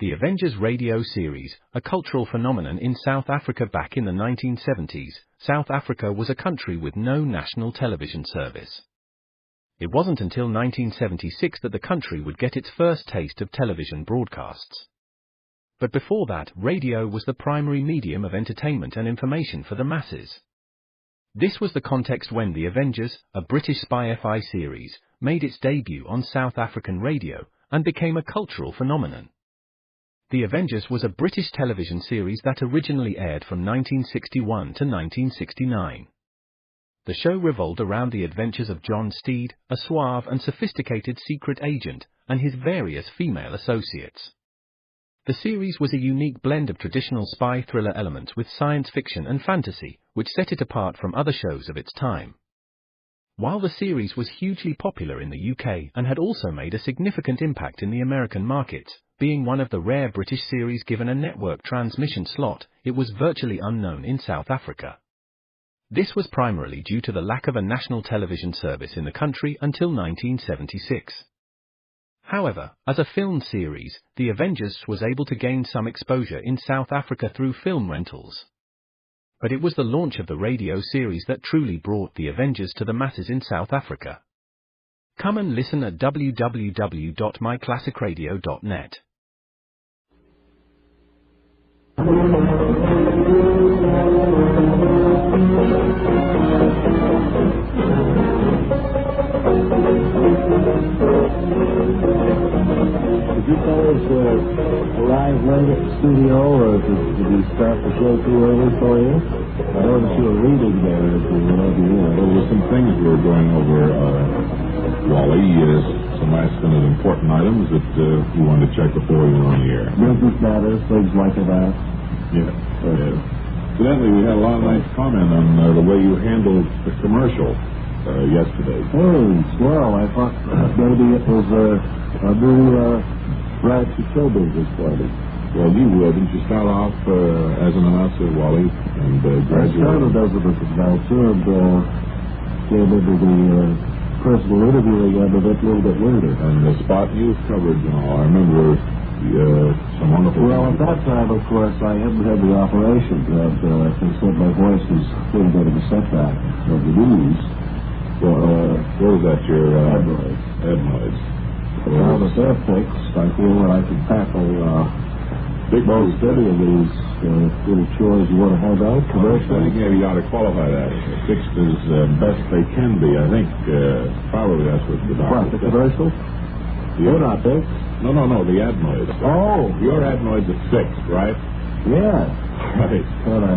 The Avengers radio series, a cultural phenomenon in South Africa back in the 1970s. South Africa was a country with no national television service. It wasn't until 1976 that the country would get its first taste of television broadcasts. But before that, radio was the primary medium of entertainment and information for the masses. This was the context when The Avengers, a British spy FI series, made its debut on South African radio and became a cultural phenomenon. The Avengers was a British television series that originally aired from 1961 to 1969. The show revolved around the adventures of John Steed, a suave and sophisticated secret agent, and his various female associates. The series was a unique blend of traditional spy thriller elements with science fiction and fantasy, which set it apart from other shows of its time. While the series was hugely popular in the UK and had also made a significant impact in the American markets, being one of the rare British series given a network transmission slot, it was virtually unknown in South Africa. This was primarily due to the lack of a national television service in the country until 1976. However, as a film series, The Avengers was able to gain some exposure in South Africa through film rentals. But it was the launch of the radio series that truly brought The Avengers to the masses in South Africa. Come and listen at www.myclassicradio.net. Did you fellas arrive late at the studio, or did we start the show too early for you? I noticed you were reading there as we went over here. There were some things we were going over, Wally, some last minute important items that we wanted to check before we went on the air. Business matters, things like that. Yeah. Incidentally, we had a lot of nice comment on the way you handled the commercial yesterday. Hey, swell. I thought maybe it was a new branch of show business for me. Well, didn't you start off as an announcer, Wally, and graduate? I started as an announcer and came into the personal interviewing end of it a little bit later. And the spot you've covered, I remember some wonderful... Well, at that time, of course, I hadn't had the operation, and I said my voice was a little bit of a setback of the news. Well, what was that, your... Adenoids. Adenoids. But now that they're fixed, I feel that I can tackle big most any of these little chores you want to hand out. Commercial. I think maybe you ought to qualify that. Fixed as best they can be. I think probably that's what the doctor... What, the commercial? You're not fixed? No, the adenoids. Oh! Your adenoids are fixed, right? Yeah. Right. But I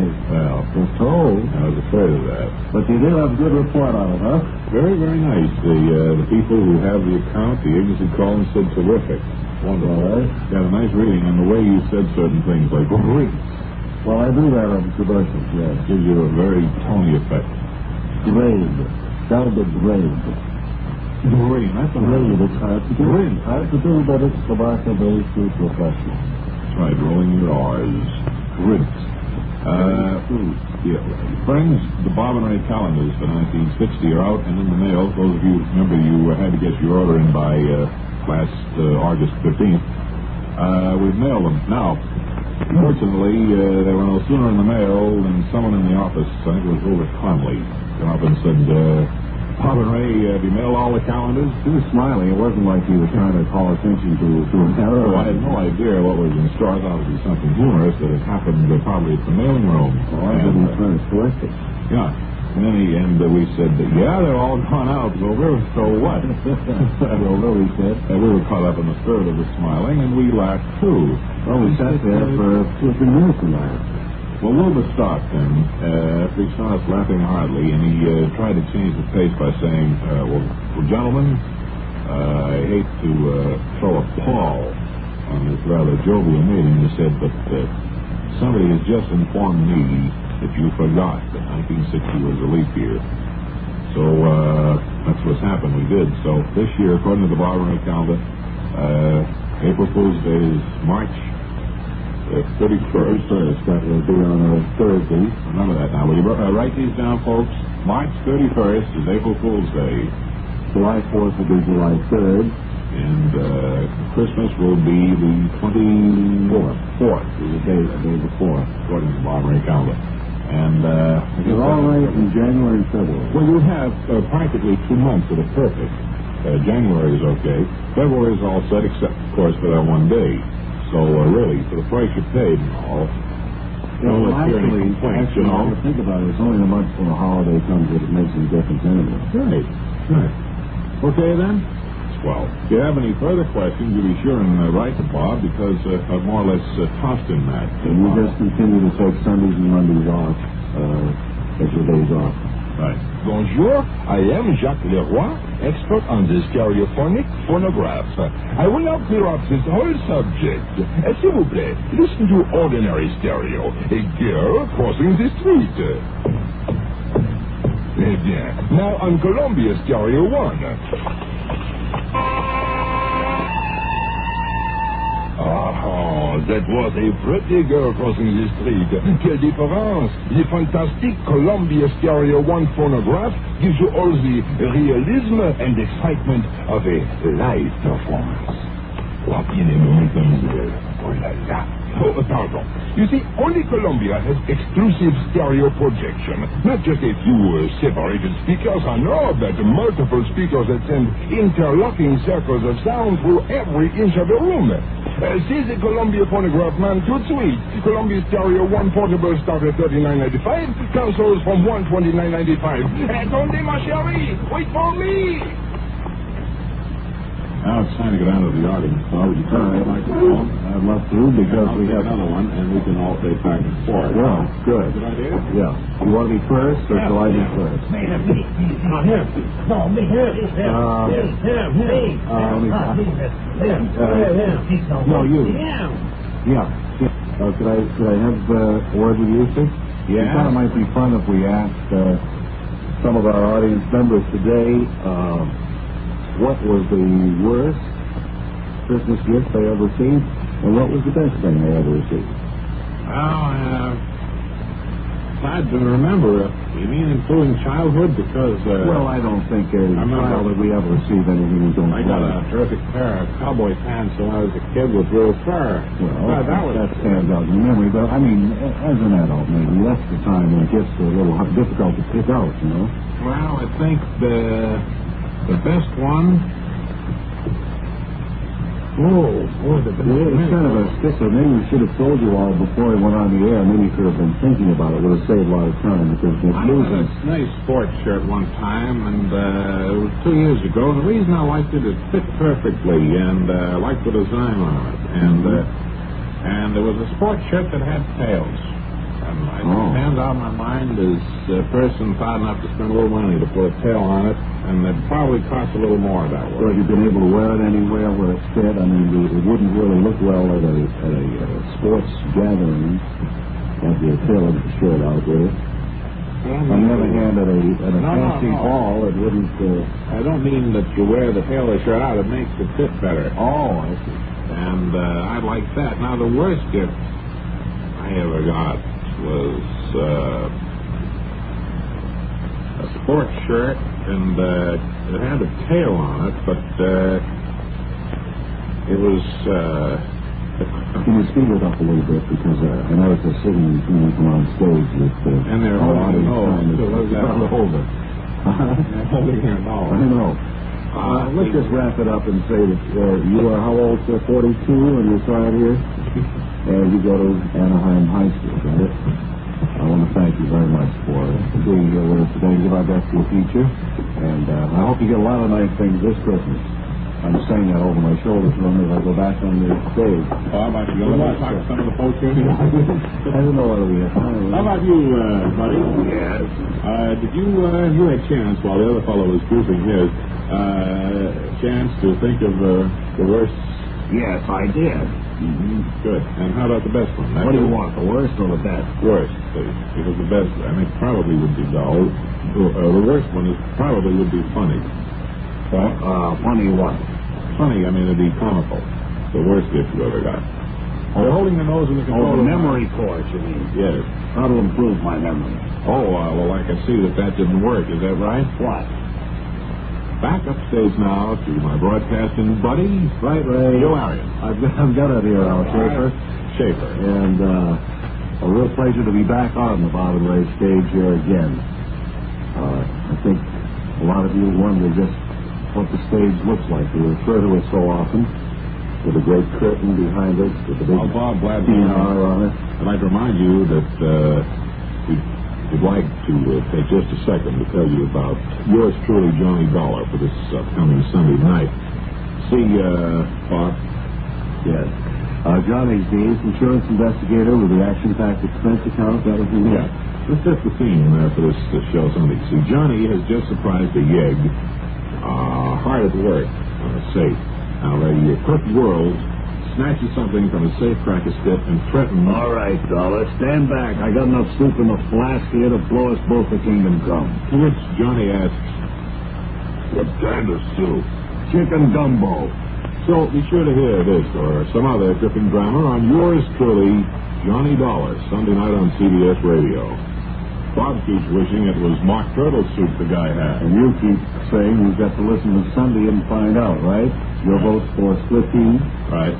was told. I was afraid of that. But you did have a good report on it, huh? Very, very nice. The people who have the account, the agency called and said terrific. Wonderful. All right. Got a nice reading on the way you said certain things, like great. Well, I do that on commercials, yes. Gives you a very tony effect. Drained. Sounded drained. Green, that's a drained. It's hard to do. Hard to do, but it's the mark of a true professional. That's right, rolling your R's. Great. Friends, the Bob and Ray calendars for 1960 are out and in the mail. Those of you remember you had to get your order in by last August 15th. We've mailed them. Now, fortunately, they were no sooner in the mail than someone in the office, I think it was Robert Conley, came up and said, Bob and Ray, have you mailed all the calendars? He was smiling. It wasn't like he was trying to call attention to an error. Well, I had no idea what was in store. I thought it would be something humorous that had happened probably at the mailing room. Oh, I didn't try to correct it. Yeah. And then we said, they're all gone out, Wilbur, so what? Wilbur, we said. We were caught up in the spirit of the smiling, and we laughed, too. Well, we sat there for 2 minutes and laughed. Well, Wilbur stopped, and after he saw us laughing heartily, and he tried to change the pace by saying, well, gentlemen, I hate to throw a pall on this rather jovial meeting. He said, but somebody has just informed me that you forgot that 1960 was a leap year. So that's what's happened. We did. So this year, according to the Bob and Ray calendar, April Fool's Day is March 31st. That will be on a Thursday. Remember that now. Will you write these down, folks? March 31st is April Fool's Day. July 4th will be July 3rd. And Christmas will be the 20... the day before, according to Bob Ray Calder. And you're all right in January and February. Well, you have practically 2 months that are perfect. January is okay. February is all set, except, of course, for that one day. So, really, for the price you paid and all, well, actually, you know, think about it. It's only a month before the holiday comes that it makes any difference anyway. Right. Okay, then? Well, if you have any further questions, you be sure and write to Bob, because I've more or less tossed him that. And you just continue to take Sundays and Mondays off as your days off. Right. Bonjour, I am Jacques Leroy, expert on the stereophonic phonograph. I will now clear up this whole subject. S'il vous plaît, listen to ordinary stereo. A girl crossing the street. Eh bien, now on Columbia Stereo 1. That was a pretty girl crossing the street. Quelle différence! The fantastic Columbia Stereo 1 phonograph gives you all the realism and excitement of a live performance. Oh, bien aimé, mesdemoiselles. Oh là là. Oh, pardon. You see, only Columbia has exclusive stereo projection. Not just a few separated speakers. I know that multiple speakers that send interlocking circles of sound through every inch of the room. See the Columbia phonograph, man, tout de suite. Columbia Stereo 1 portable start at $39.95. Consoles from $129.95. Attendez, ma chérie! Wait for me! Now it's time to go down to the audience. So would you turn the microphone? I'd love to, because we have another one, and we can all say back and forth. Well, good. Good idea? Yeah. You want to be first, or shall I be first? Me. No, me. No, you. Yeah. Could I have a word with you, sir? Yeah. I thought it might be fun if we asked some of our audience members today what was the worst Christmas gift they ever received, and what was the best thing they ever received? Well, hard to remember. You mean including childhood? Because well, I don't think as a child that we ever received anything we don't I got a terrific pair of cowboy pants when I was a kid with real fur. Well, that stands out in memory, but I mean, as an adult, maybe that's the time when gifts are a little difficult to pick out, you know? Well, I think the best one. The best one. It's kind of a stickler. Maybe we should have told you all before we went on the air. Maybe you could have been thinking about it. It would have saved a lot of time, because it's I had losing. a nice sports shirt one time, and it was 2 years ago. And the reason I liked it fit perfectly, and I liked the design on it. And there was a sports shirt that had tails. And it stands out in my mind as a person thought enough to spend a little money to put a tail on it, and it probably cost a little more that way. So you've been able to wear it anywhere where it's fit. I mean, it wouldn't really look well at a sports gathering. Have your tail of the shirt out with it. On the other hand, at a fancy ball, it wouldn't. I don't mean that you wear the tail of the shirt out. It makes it fit better. Oh, I see. And I like that. Now, the worst gift I ever got was a sports shirt, and it had a tail on it, but it was. Can you speed it up a little bit, because I know it's a sitting come on stage with and they're holding hold it. They're holding your nose. I know. Let's just wrap it up and say that you are how old, sir? 42, and you're trying here? And you go to Anaheim High School, right? I want to thank you very much for being here with us today. Give our best to your teacher. And I hope you get a lot of nice things this Christmas. I'm saying that over my shoulder from as I go back on the stage. How about you? Want to talk to some of the folks here? I don't know whether we have time. How about you, buddy? Yes. Did you had a chance, while the other fellow was choosing his, chance to think of the worst? Yes, I did. Good. And how about the best one? What do you want, the worst or the best? Worst, please. Because the best, I think, probably would be dull. The worst one probably would be funny. Funny what? Funny, I mean, it'd be comical. The worst gift you ever got. They're holding the nose in the control. The memory course, you mean? Yes. How to improve my memory? Well, I can see that didn't work. Is that right? What? Back upstage now to my broadcasting buddy, Right, Ray. Joe Arion. I've got it here, Al Schaefer. Schaefer. And a real pleasure to be back on the Bob and Ray stage here again. I think a lot of you wonder just what the stage looks like. We refer to it so often, with a great curtain behind it, with a big Bob, glad PR on it. I'd like to remind you that we'd like to take just a second to tell you about yours truly, Johnny Dollar, for this upcoming Sunday night. See, Bob? Yes. Johnny's the ace insurance investigator with the action-packed expense account. That was the name. Yeah. This is the theme for this show Sunday. See, Johnny has just surprised a yegg hard at work on a safe. Now, the crooked world snatches something from a safe crackerskit and threatens... All right, Dollar, stand back. I got enough soup in the flask here to blow us both to kingdom come. To which Johnny asks, What kind of soup? Chicken gumbo. so be sure to hear this or some other gripping drama on yours truly, Johnny Dollar, Sunday night on CBS Radio. Bob keeps wishing it was mock turtle soup the guy had. And you keep saying you've got to listen to Sunday and find out, right? Your vote's for split team? Right.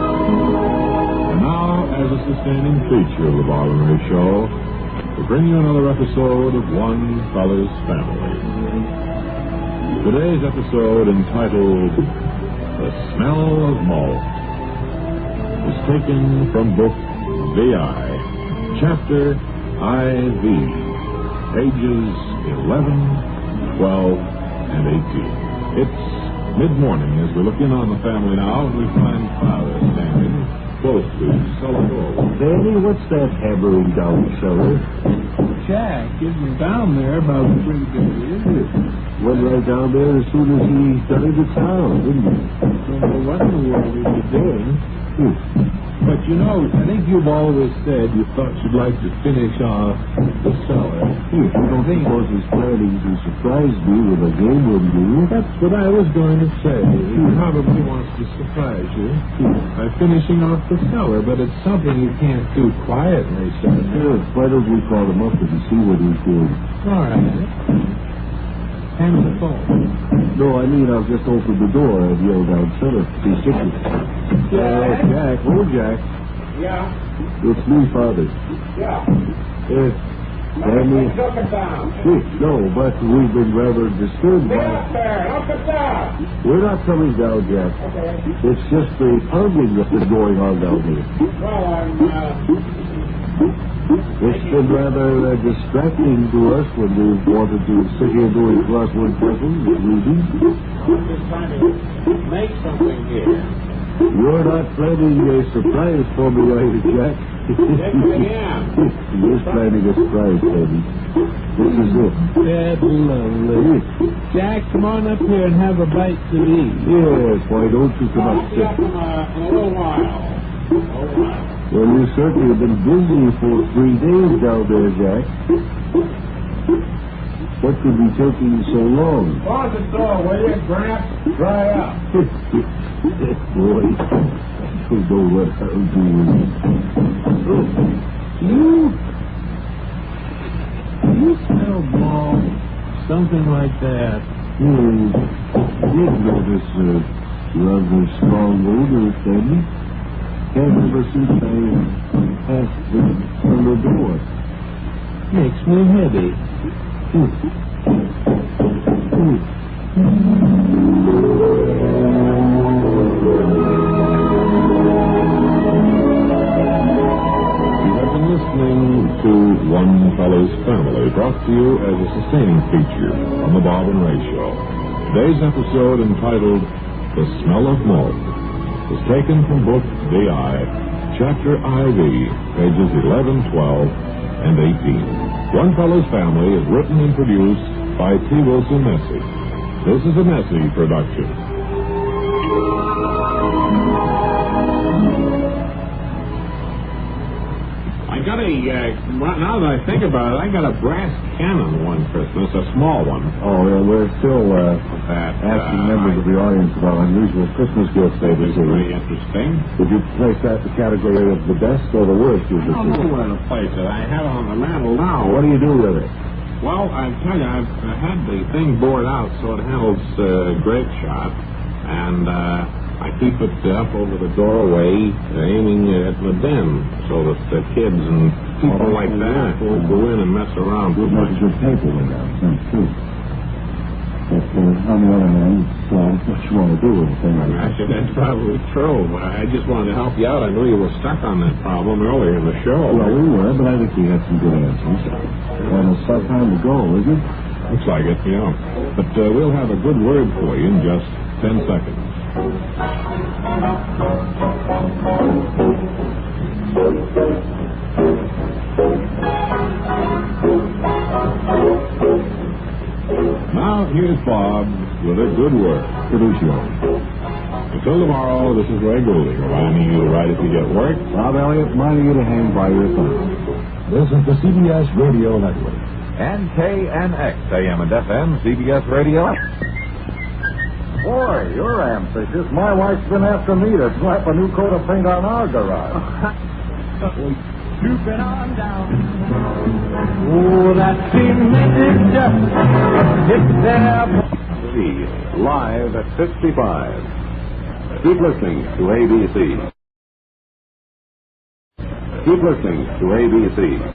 And now, as a sustaining feature of the Bob and Ray Show, we bring you another episode of One Fella's Family. Today's episode, entitled The Smell of Malt, is taken from book VI, Chapter IV, pages 11, 12, and 18. It's mid-morning as we look in on the family now, and we find Father standing close to the cellar door. Danny, what's that hammering down the cellar? Jack isn't down there about 3 days. Went right down there as soon as he got into town, didn't he? Don't know what in the world he was doing. But you know, I think you've always said you thought you'd like to finish off the cellar. You don't suppose he's planning to surprise me with a game with you? That's what I was going to say. He probably wants to surprise you by finishing off the cellar, but it's something you can't do quietly, son. Sure, why don't we call him up and see what he's doing? All right. Hand the phone. No, I mean, I've just opened the door and yelled out, cellar. He's sitting. Jack. Oh, Jack. Yeah, It's me, Father. yeah. Danny. Look at down. No, but we've been rather disturbed Get by... up there. Look at that. We're not coming down, Jack. Okay. It's just the pounding that's been going on down here. Well, It's been rather distracting to us when we wanted to sit here doing crossword puzzles and reading. I'm just trying to make something here. You're not planning a surprise for me, are you, Jack? Yes, I am. He is planning a surprise, Eddie. This is it. That's lovely. Jack, come on up here and have a bite to eat. Yes, why don't you come I'll up, be up sir? in a little while. Well, you certainly have been busy for 3 days down there, Jack. What could be taking so long? Close the door, will you, Gramps? Dry up. Boy, I don't know what I'll do with it. Oh, You smell malt, something like that. I did notice a rather strong odor, Sandy. Ever since I passed the cellar door. Makes me heavy. Listening to One Fellow's Family, brought to you as a sustaining feature on the Bob and Ray Show. Today's episode, entitled The Smell of Malt, was taken from book VI, Chapter IV, pages 11, 12, and 18. One Fellow's Family is written and produced by T. Wilson Messy. This is a Messy production. got a, now that I think about it, I got a brass cannon one Christmas, a small one. Oh, yeah, we're still asking members of the audience about unusual Christmas gifts they It's received. pretty interesting. Would you place that in the category of the best or the worst you've I don't know received? where to place it. I have it on the mantle now. What do you do with it? Well, I tell you, I've had the thing bored out so it handles grape shot, and I keep it up over the doorway, aiming at the den, so that the kids and people like that won't go in and mess around too Good much. much good paper in that sense, too. But on the other hand, what you want to do with a thing like that? Actually, that's probably true. I just wanted to help you out. I knew you were stuck on that problem earlier in the show. Well, we were, but I think we had some good answers. And it's about time to go, is it? Looks like it, yeah. But we'll have a good word for you in just 10 seconds. Now, here's Bob with a good word. Fiducio. Until tomorrow, this is Ray Goulding, reminding you to write if you get work. Bob Elliott, reminding you to hang by your thumb. This is the CBS Radio Network. NKNX, AM and FM, CBS Radio. Boy, you're ambitious. My wife's been after me to slap a new coat of paint on our garage. Trooping on down. Oh, that cement is just hit there. Live at 55. Keep listening to ABC. Keep listening to ABC.